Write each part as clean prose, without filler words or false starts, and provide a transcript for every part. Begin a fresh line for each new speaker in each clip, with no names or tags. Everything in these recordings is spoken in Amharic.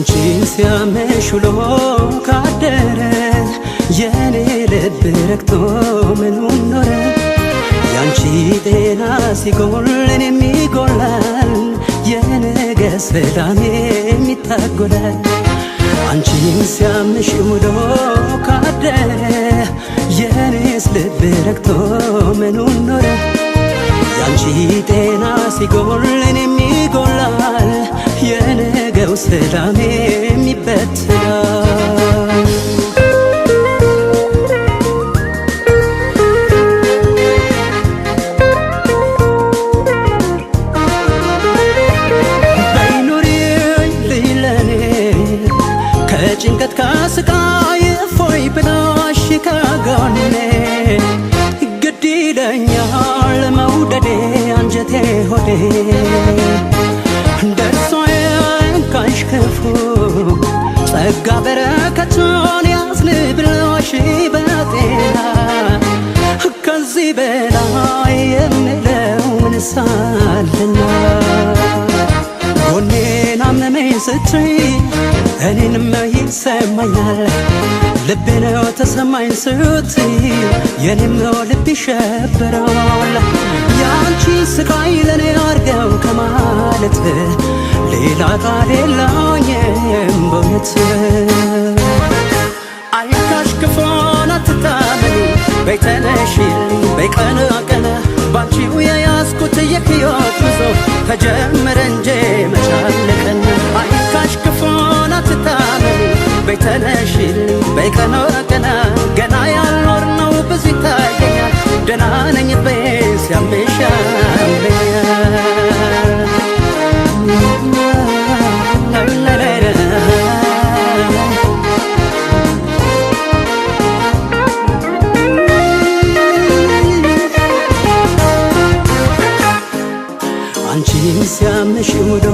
አንቺን ሲያመሽ ውሎ ካደረ የኔ ልብ ረክቶ ምኑን ኖረ ያንቺ ጤና ሲጎል እኔም ይጎላል የነገ ሰላሜም ይታጎላል አንቺን ሲያምሽ ውሎ ካደረ የኔስ ልብ ረክቶ ምኑን ኖረ ያንቺ ጤና ሲጎል እኔም ይጎላል የነገው ሰላሜም ይበትናል ጭንቀት ካስቃይ እፎይ ብላሽ ከጎኔ ግድ ይለኛል መውደዴ አንጀቴ ሆዴ ደርሶ የንካሽ ክፉ ጸጋ በረከቱን ያዝንብሎሽ በጤና ከዚህ በላይ የምለው ምንስ አለና ጎኔን አመመኝ ስትይ እኔንም ይሰማኛል ልቤ ነው ተሰማኝ ስትይ የኔም ልብ ይሸበራል ያንቺ ስቃይ ለኔ አርገው ከማለት ሌላ ቃል የለኝም በእውነት አይንካሽ ክፉን አትታመኒ በይ ተነሺልኝ በይ ቀና ቀና ባንቺው የያዝኩት የሕይወት ጉዞ ተጀመረ እንጂ መች አለቀና አይንካሽ ክፉን አትታመኒ በይ ተነሺልኝ በይ ቀና ቀና ገና ያልኖርነው ብዙ ይታየኛል ደህና ነኝ በይ ሲያምሽ አንቺን ሲያምሽ ውሎ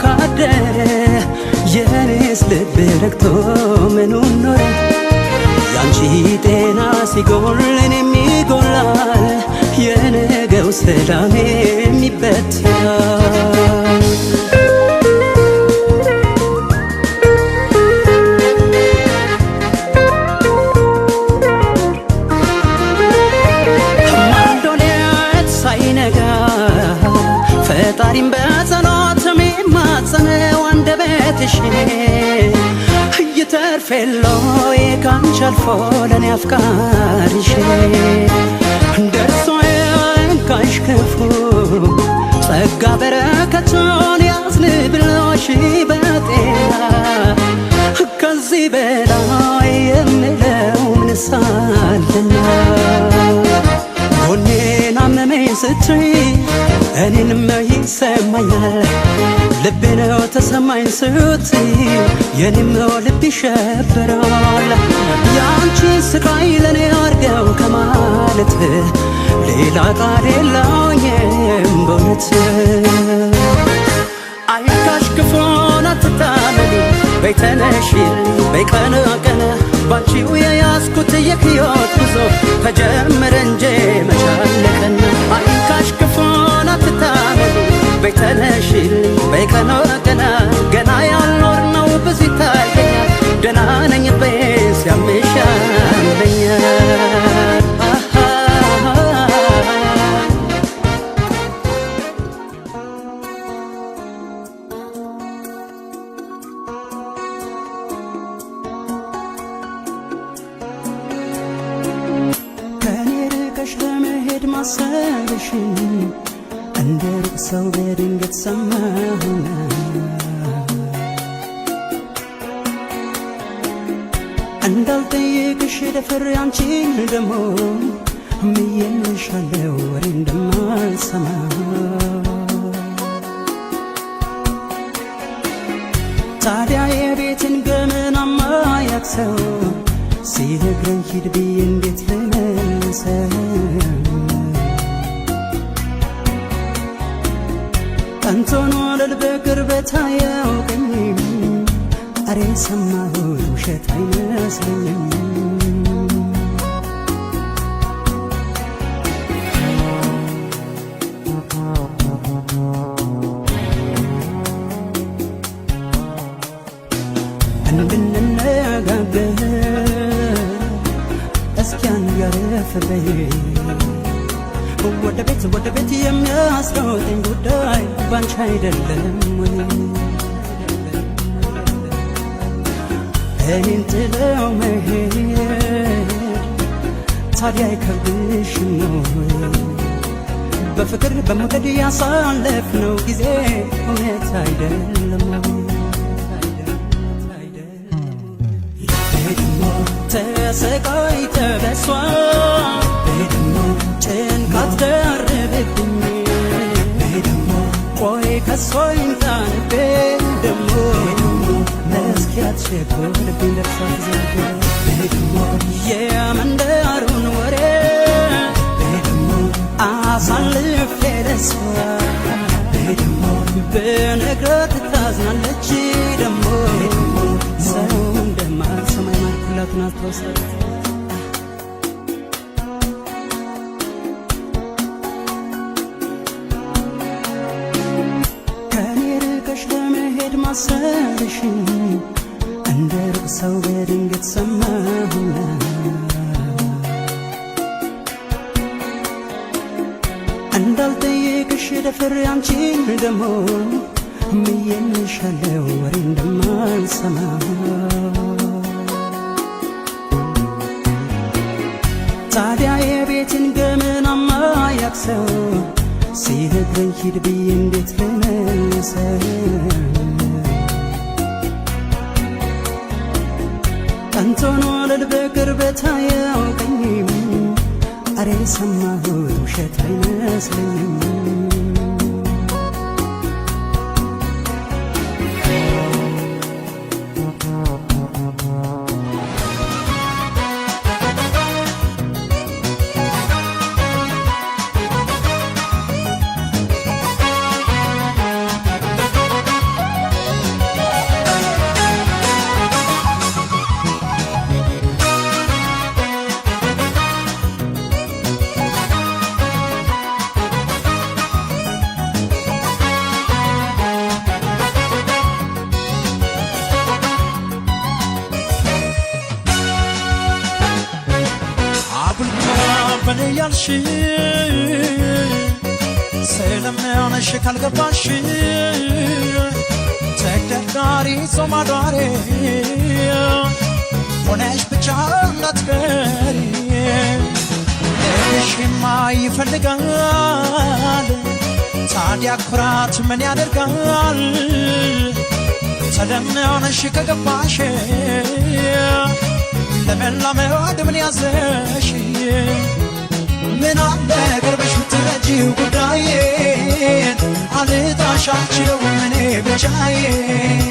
ካደረ የኔስ ልብ ረክቶ ምኑን ኖረ ያንቺ ጤና ሲጎል እኔም ይጎላል የነገው ሰላሜም ይበትናል ማንዶሌት ሳይነጋ ፈጣሪም በጸሎት የሚማጸነው አንደበትሽ ይተርፌሎይ ካንቺ አልፎ ለኔ አፍቃሪሽ ደርሶ የንካሽ ክፉ ጸጋ በረከቱን ያዝንብሎሽ በጤና ከዚህ በላይ የምለው ምንስ አለና ጎኔን አመመኝ ስትይ እኔንም ይሰማኛል ልቤ ነው ተሰማኝ ስትይ የኔም ልብ ይሸበራል ያንቺ ስቃይ ለኔ አርገው ከማለት ሌላ ቃል የለኝም በእውነት አይንካሽ ክፉን አትታመኒ በይ ተነሺልኝ በይ ቀና ቀና ባንቺው የያዝኩት የሕይወት ጉዞ ተጀመረ እንጂ መች አለቀና አይንካሽ ክፉን አትታመኒ በይ ተነሺልኝ በይ ቀና ቀና ገና ያልኖርነው ብዙ ይታየኛል ደህና ነኝ በይ ሲያምሽ ያመኛል ለመሄድ ማሰብሽን እንደ ሩቅ ሰው በድንገት ሰማሁና እንዳልጠይቅሽ ደፍሬ አንቺን ደሞ ምዬልሻለው ወሬ እንደማልሰማ ታዲያ የቤትን ገመናማ ያክሰው ሲነግረኝ ሂድ ብዬ እንዴት ልመልሰው አንቶኖ ለልቤ ቅርበት አያውቀኝም አሬ ሰማሁት ውሸት አይመስለኝም ወደ ቤት የሚያስሮጠኝ ጉዳይ ባንቺ አይደለም ወይ እኔን ጥለው መሄድ ታዲያ አይከብድሽም ወይ በፍቅር በመውደድ ያሳለፍነው ጊዜ እውነት አይደለም ተሰቃይተ በሷ ጭንቀት ደርብብኝ ቆይ ከሷ ይምጣንቤ ደሞ መስኪያት ሸኮልብኝ ደርሳት ዘንድ የመንደሩን ወሬ አሳልፌ ለሷ ብነግራት ታዝናለች ደሞ ሰው እንደማልሰማኝ ማልኩላት ናስታውሳት ከኔ ርቀሽ ለመሄድ ማሰብሽ እንደ ሩቅ ሰው በድንገት ሰማሁና እንዳልጠየቅሽ ደፍሬ አንቺን ደሞ ምዬልሻለው ወሬ እንደማልሰማ ታዲያ የቤትን ገመናማ ያክሰው ሲነግረኝ ሂድ ብዬ እንዴት ልመልሰው ቀንቶን ወለል በቅርበት አያውቀኝም አሬ ሰማሁት ውሸት አይመስለኝም ያልሽ ስለምንሽ ካልገባሽ ተደርዳሪ ጾማዳሪ ሆነሽ ብቻ እንዳትቀሪ ልብሽማ ይፈልጋል ታዲያ ኩራት ምን ያደርጋል ስለምንሽ ከገባሽ ለመላመድ ምን ያዘሽ ምን አለ ቅርብሽ ብትረጂው ጉዳዬን አልጣሻቸው እኔ ብቻዬን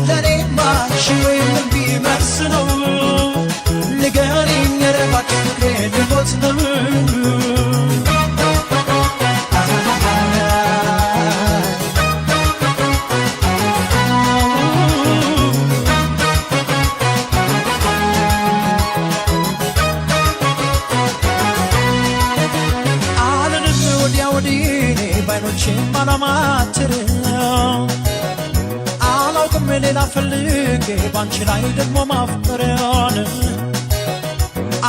ለእኔማ ሺ ወይም እምቢ መልስ ነው ንገሪኝ ኧረ እባክሽ ፍቅሬ ልሞት ነው ማላማትር አላውቅም ሌላ ፈልጌ ባንቺ ላይ ደግሞ ማፍቀሪያን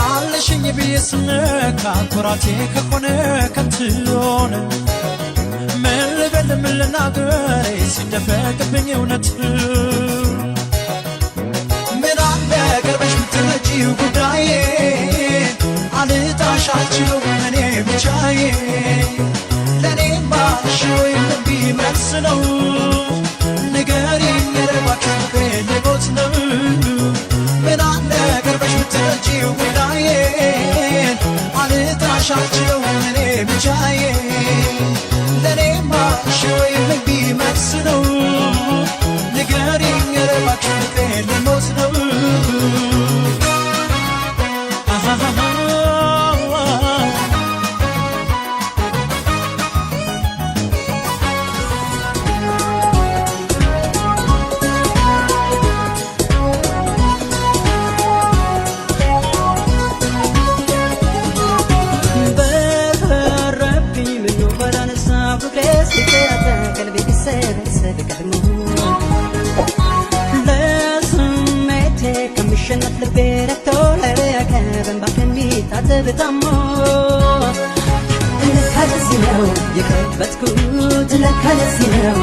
አለሽኝ ብዬ ስነካ ኩራቴ ከሆነ ከንቱን ምን ልበል ምን ልናገር ሲደፈቅብኝ እውነት ምን አለ ቅርበሽ ብትረጂው ጉዳዬን አልጣሻቸው እኔ ብቻዬን ለእኔማ ሺ ወይም እምቢ መልስ ነው ንገሪኝ ኧረ እባክሽ ፍቅሬ ልሞት ነው ምን አለ ቅርበሽ ብትረጂው ጉዳዬን አልጣሻቸው እኔ ብቻዬን ለእኔማ ሺ ወይም እምቢ መልስ ነው ንገሪኝ ኧረ እባክሽ ፍቅሬ ልሞት ነው ለካ ለዚህ ነው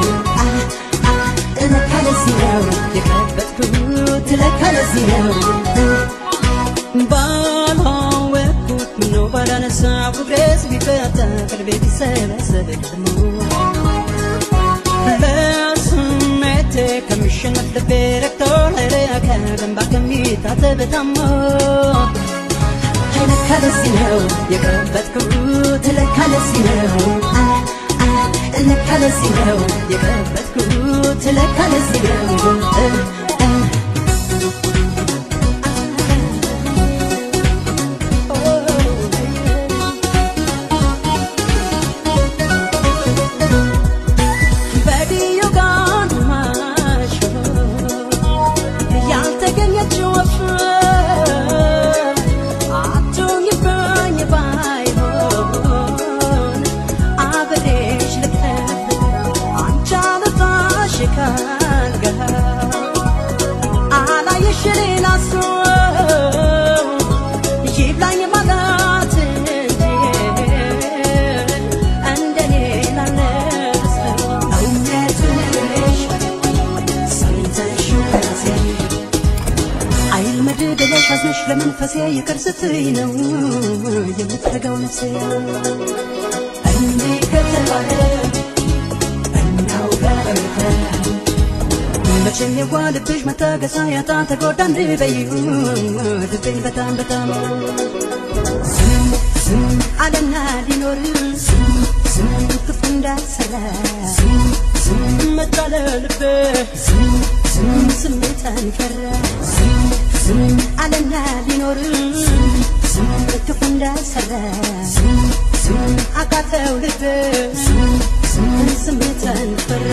ለካ ለዚህ ነው የቀበጥኩት ለካ ለዚህ ነው ባላወቅኩት ምነው ባላነሳ ፍቅሬስ ቢፈታ ቀልቤ ቢሰበሰብ ደግሞ ለስሜቴ ከሚሸነፍ ልቤ ረክቶ ለረካ ገንባ ከሚታጠብ ታሞ ለካ ለዚህ ነው የቀበጥኩት ለካ ለዚህ ነው ለካ ለዚህ ነው የቀበጥኩት ለካ ለዚህ ነው አዝነሽ ለመንፈሴ ይቅር ስትይ ነው የምትረጋው ነፍሴ እንዴ ከተባለ እናው ጋር መቼም የዋልብሽ መታገሳ ያጣ ተጎዳ እንድበይው ልቤን በጣም በጣም ዝም አለና ሊኖር ዝም ክፉ እንዳሰራ መጣለ ልቤ ስሜታን ፈራ አለና ሊኖር ክፉ እንዳሰራ አቃተው ልቤ ስሜታን ፈራ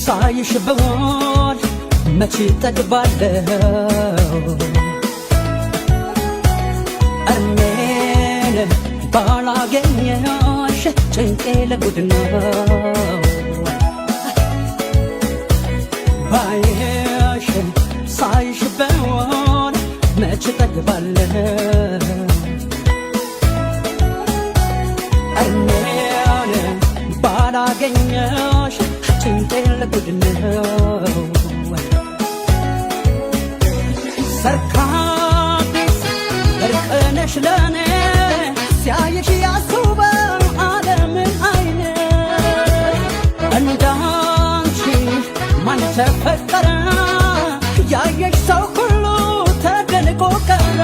ሳይሽ በሆን መቼ ጠግባለሁ እኔን ባላገኘሽ ጭንቄ ለጉድ ነው ባይሽ ሳይሽ በሆን መቼ ጠግባለሁ እኔን ባላገኘሽ ጭንቄ ለጉድ ነው ሰርካቢስ እርቅነሽ ለኔ ሲያይሽ ያስውበው ዓለምን አይኔ እንዳንቺ ማን ተፈጠረ ያየሽ ሰው ሁሉ ተደንቆ ቀረ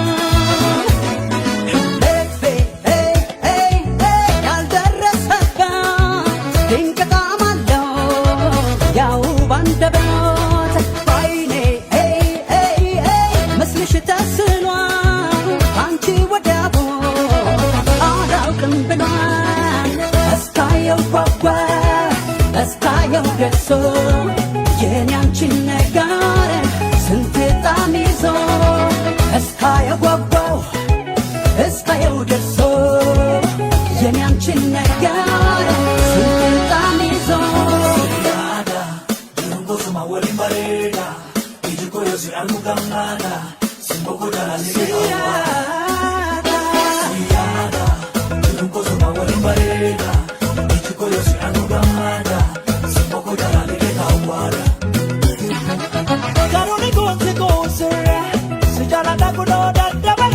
እስካየው ደርሶ የኔ አንቺን ነገር ስንት ጣም ይዞ እስካየው ጓጓው እስካየው ደርሶ የኔ አንቺን ነገር ስንት ጣም ይዞ ያዳ ድንጎስ ማወሪ ማሬዳ ይጅኮ yosi almugamnada simbogo dalali yaada yaada ድንጎስ ማወሪ ማሬዳ ይጅኮ yosi almugamnada Karuni gonse gonse, sejala da kudo da da.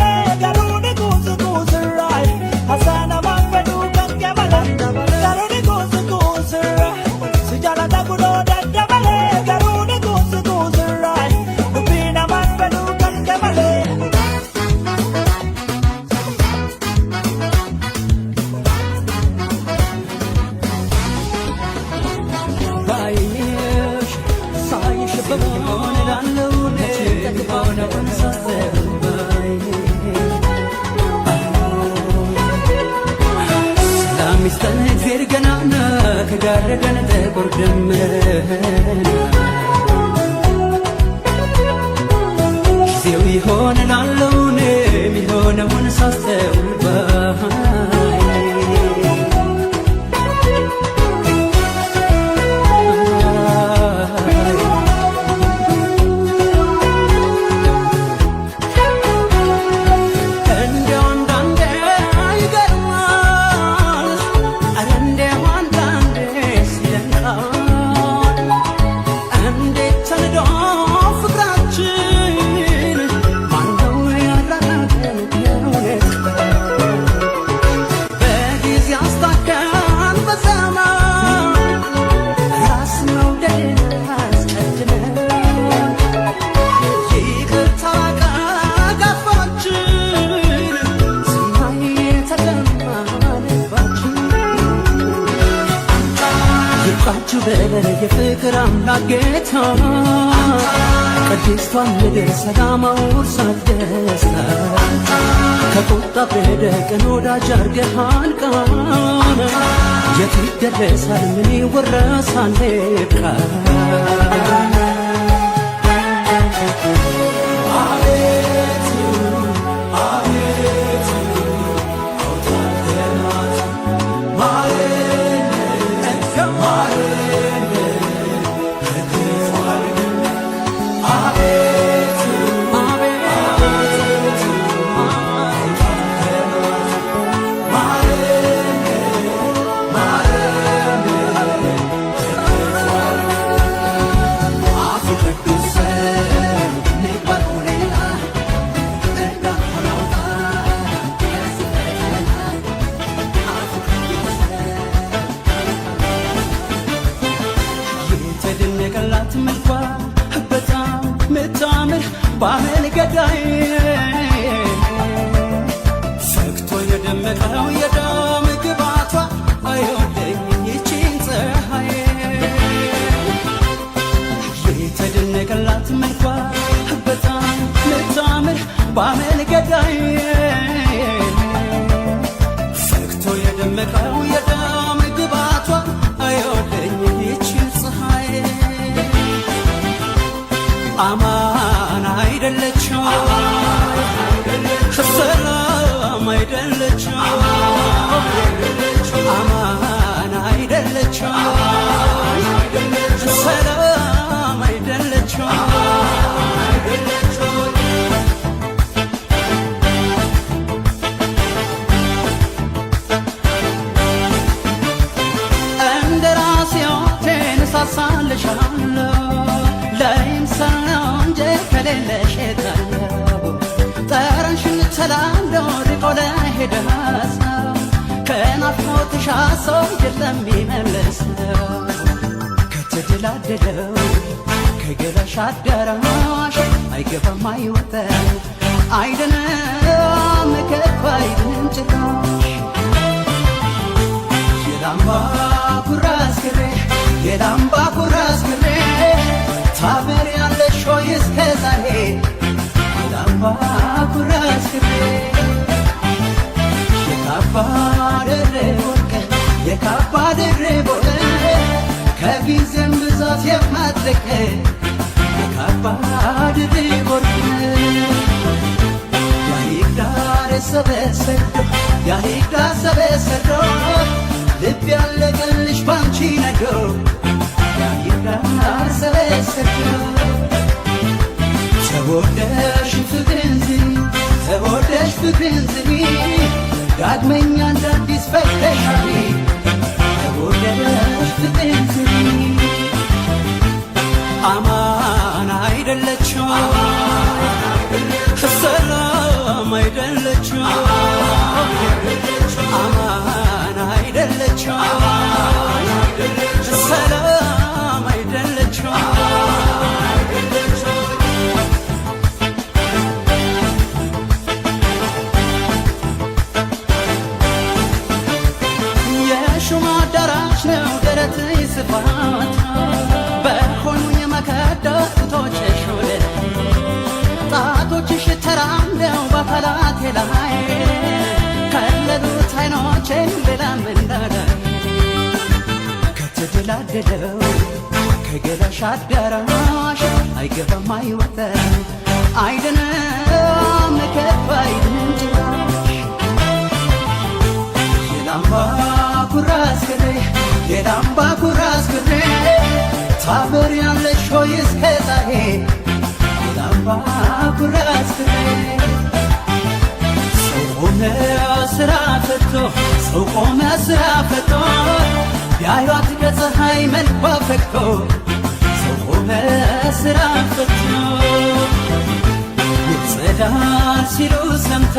ተመስገን እግዜር ገናና ከጋረደን ጥቁር ደመና ጊዜው ይሆን እላለሁ እኔም የሆነውን ሳስተውል የፍቅር አምላክ ጌታ ቅድስቷን ምድር ሰላም አውርሳት ደስታ ከቁጣ በደቅን ወዳጅ አርገሃል ቃና የት ይደረሳል ምን ይወረሳል ቃ ባመል ገዳይ ፈክቶ የደመቀው የደም ግባቷ አይወደኝ ይቺን ፀሐይ የተደነቀላት መልኳ በጣም ምታምር ባመል ገዳይ ፈክቶ የደመቀው የደም ግባቷ አይወደኝ ይቺን ፀሐይ አማን አይደለችም ሰላም አይደለችም አማን አይደለችም ሰላም አይደለችም እንደ ራሴዎቴን ሳሳልሻለሁ ለይምሰል ነው እንጂ ከሌለሽ የታለው ጠረንሽን ተላምዶ ርቆ ለሄደ ሰው ከናፍቆትሽ ሰው የለም የሚመልሰው ከተደላደለው ከገላሽ አዳራሽ አይገባም አይወጣም አይደለም ከቶ አይድንም ጭራሽ የላምባ ኩራዝ ግሬ የላምባ ኩራዝ ግሬ ታበሪያለሽ ሆይ እስከ ዛሬ የላምባ ኩራዝ ግሬ የካባ ድሬ ወርቅ የካባ ድሬ ቦለ ከጊዜም ብዛት የማትለቅ የካባ ድሬ ወርቅ ያሂዳር ሰበሰዶ ያሂዳር ሰበሰዶ ልብ ያለቀልሽ ባንቺ ነዶ ያሂዳር ሰበሰዶ ተወደሽ ፍቅርን ዝኒ ተወደሽ ፍቅርን ዝኒ ዳግመኛ እንዳዲስ ፈተሻኒ ተወደሽ ፍቅርን ዝኒ አማን አይደለችም ሰላም አይደለችም አማን አይደለችም ሰላም አይደለችም የሹም አዳራሽ ነው ደረትሽ ስፋት በሆኑ የመከዳ ጡቶችሽ ወደ ያልተንጋደለው ከገላሽ አዳራሽ አይገባም አይወጣም አይደለም ከቶ አይድንም ጭራሽ የላምባ ኩራዝ ክሬ የላምባ ኩራዝ ክሬ ታበሪያለሽ ሆይ እስከ ዛሬ የላምባ ኩራዝ ክሬ ሰው ቆመ ስራ ፈቶ ሰው ቆመ ስራ ፈቶ ቢያዩት ከፀሐይ መልኳ ፈክቶ ሰው ቆመ ስራ ፈቶ ውብ ጸዳል ሲሉ ሰምታ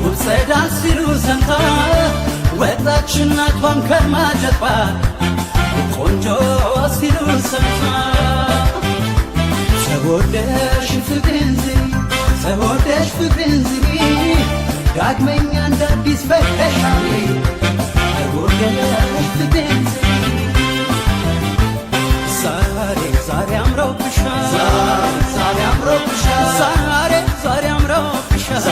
ውብ ጸዳል ሲሉ ሰምታ ወጣች እናቷን ከርማ ጀርባ ቆንጆ ሲሉ ሰምታ ተወደሽ ፍቅርን ዝሪ ተወደሽ ፍቅርን ዝሪ ዳግመኛ እንደ አዲስ ፈተሻሪ ተወደሽ ፍቅርን ዝሪ ዛሬ አምሮብሻል ዛሬ አምሮብሻል ዛሬ አምሮብሻል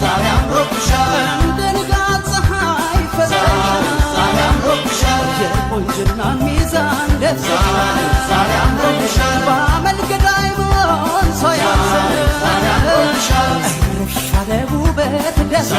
ዛሬ አምሮብሻል እንደ ንጋት ፀሐይ ፈዘሻል ዛሬ አምሮብሻል የቆንጅናን ሚዛን ደፍተሻል ዛሬ አምሮብሻል በአመል ገዳይ መሆን ሰው ያዘ ዛሬ አምሮብሻል ረሻለ ውበት ደስ